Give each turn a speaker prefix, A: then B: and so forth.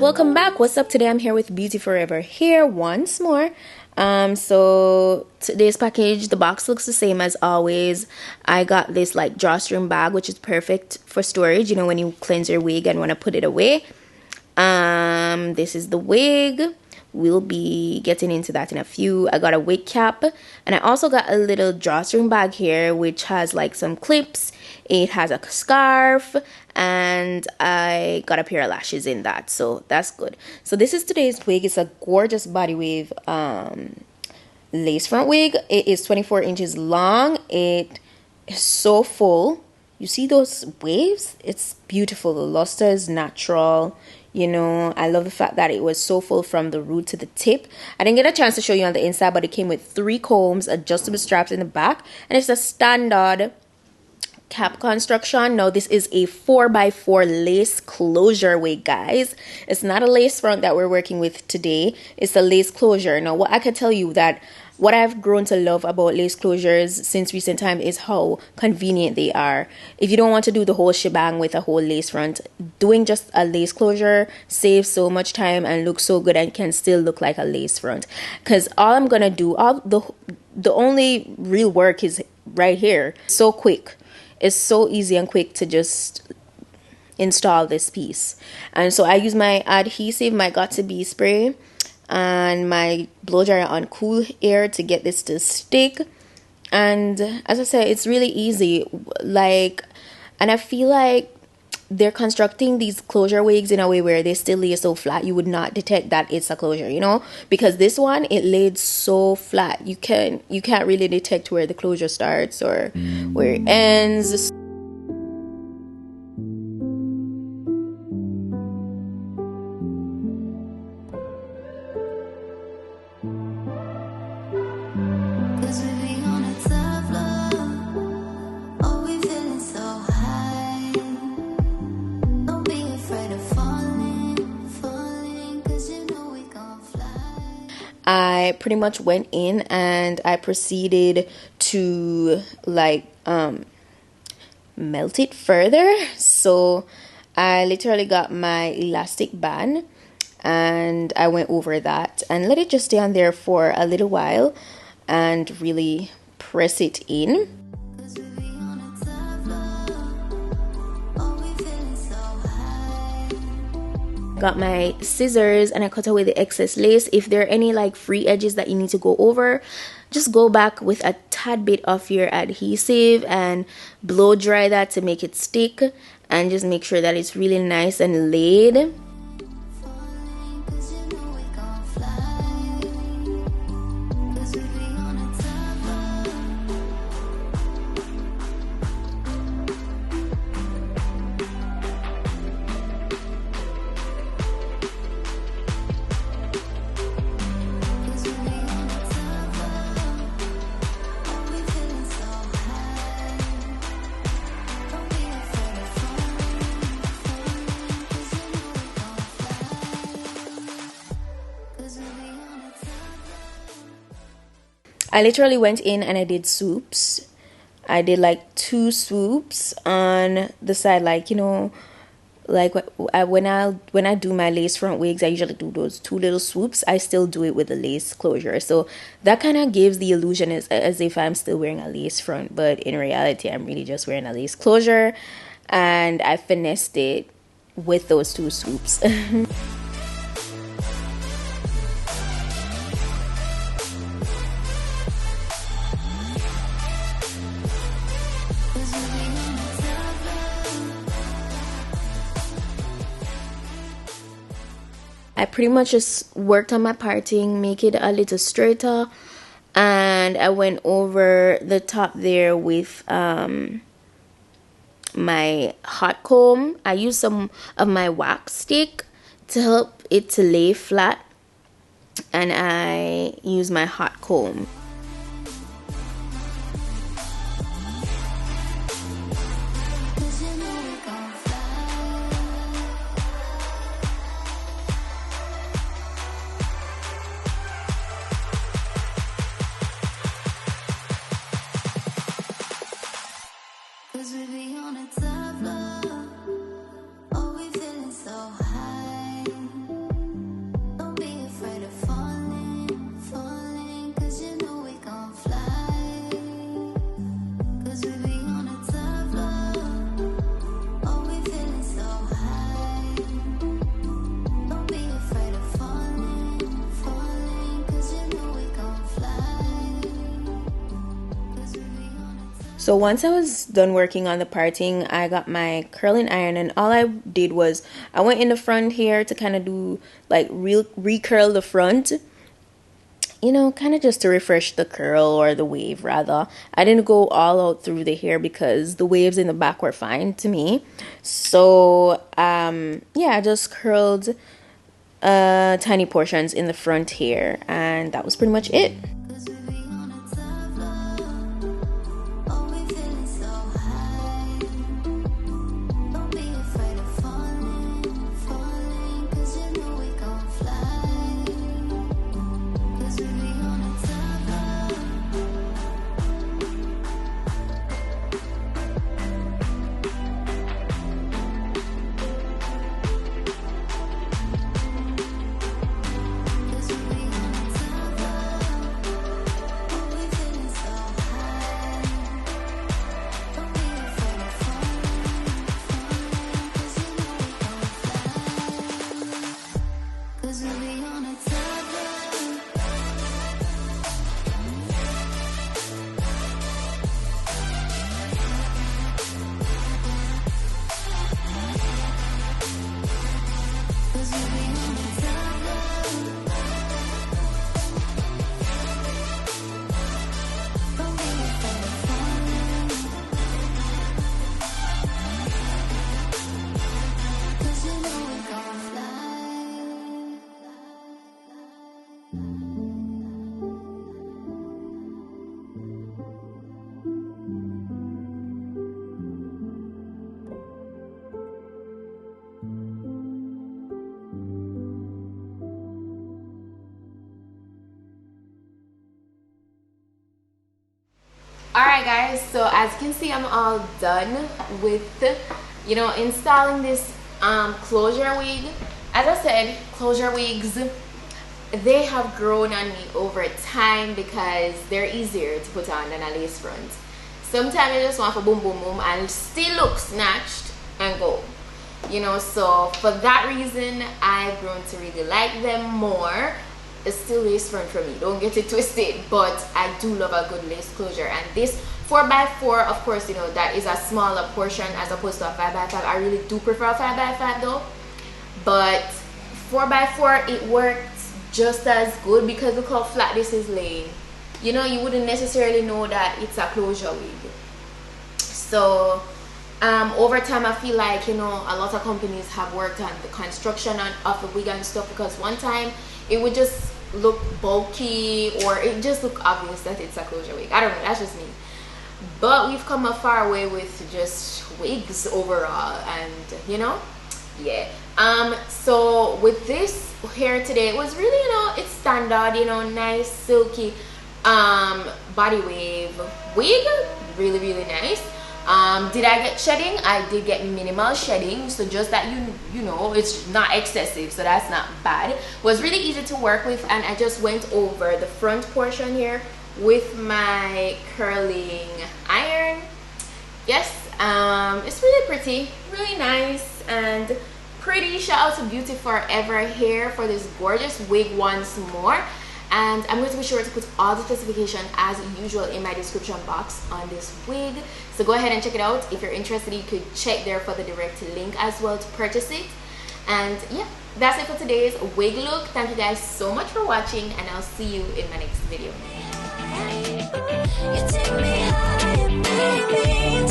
A: welcome back. What's up? Today I'm here with Beautyforever here once more. So today's package, the box looks the same as always. I got this like drawstring bag, which is perfect for storage, you know, when you cleanse your wig and want to put it away. This is the wig. We'll be getting into that in a few. I got a wig cap, and I also got a little drawstring bag here which has like some clips. It has a scarf, and I got a pair of lashes in that, so that's good. So this is today's wig. It's a gorgeous body wave lace front wig. It is 24 inches long. It is so full. You see those waves? It's beautiful. The luster is natural. You know, I love the fact that it was so full from the root to the tip. I didn't get a chance to show you on the inside, but it came with 3 combs, adjustable straps in the back, and it's a standard cap construction. Now this is a 4x4 lace closure wig, guys. It's not a lace front that we're working with today. It's a lace closure. Now what I can tell you that what I've grown to love about lace closures since recent time is how convenient they are. If you don't want to do the whole shebang with a whole lace front, doing just a lace closure saves so much time and looks so good and can still look like a lace front. Because all I'm gonna do, the only real work is right here. So quick. It's so easy and quick to just install this piece. And so I use my adhesive, my Got2b spray, and my blow dryer on cool air to get this to stick. And as I said, it's really easy. And I feel like they're constructing these closure wigs in a way where they still lay so flat you would not detect that it's a closure, you know, because this one, it laid so flat you can't really detect where the closure starts or where it ends. I pretty much went in and I proceeded to like melt it further. So I literally got my elastic band and I went over that and let it just stay on there for a little while and really press it in. Got my scissors and I cut away the excess lace. If there are any like free edges that you need to go over, just go back with a tad bit of your adhesive and blow dry that to make it stick, and just make sure that it's really nice and laid. I literally went in and I did swoops. I did like 2 swoops on the side, like, you know, like when I do my lace front wigs, I usually do those 2 little swoops. I still do it with the lace closure, so that kind of gives the illusion as if I'm still wearing a lace front, but in reality I'm really just wearing a lace closure, and I finessed it with those 2 swoops. I pretty much just worked on my parting, make it a little straighter, and I went over the top there with my hot comb. I used some of my wax stick to help it to lay flat, and I used my hot comb. Oh, we feeling so high. So once I was done working on the parting, I got my curling iron, and all I did was I went in the front here to kind of do like recurl the front, you know, kind of just to refresh the curl or the wave rather. I didn't go all out through the hair because the waves in the back were fine to me. So yeah, I just curled tiny portions in the front here, and that was pretty much it. Alright guys, so as you can see, I'm all done with, you know, installing this closure wig. As I said, closure wigs, they have grown on me over time because they're easier to put on than a lace front. Sometimes you just want for boom boom boom and still look snatched and go, you know. So for that reason, I've grown to really like them more. It's still lace front for me, don't get it twisted, but I do love a good lace closure. And this 4x4, of course, you know, that is a smaller portion as opposed to a 5x5. I really do prefer a 5x5 though, but 4x4, it worked just as good because look how flat this is laying. You know, you wouldn't necessarily know that it's a closure wig. So over time, I feel like, you know, a lot of companies have worked on the construction of the wig and stuff, because one time it would just look bulky or it just look obvious that it's a closure wig. I don't know, that's just me. But we've come a far way with just wigs overall, and you know, yeah. So with this hair today, it was really, you know, it's standard, you know, nice silky body wave wig, really nice. Did I get shedding? I did get minimal shedding, so just that you know, it's not excessive, so that's not bad. It was really easy to work with, and I just went over the front portion here with my curling iron. Yes, it's really pretty, really nice and pretty. Shout out to Beautyforever here for this gorgeous wig once more. And I'm going to be sure to put all the specification as usual in my description box on this wig, so go ahead and check it out. If you're interested, you could check there for the direct link as well to purchase it. And yeah, that's it for today's wig look. Thank you guys so much for watching, and I'll see you in my next video. You take me high, baby.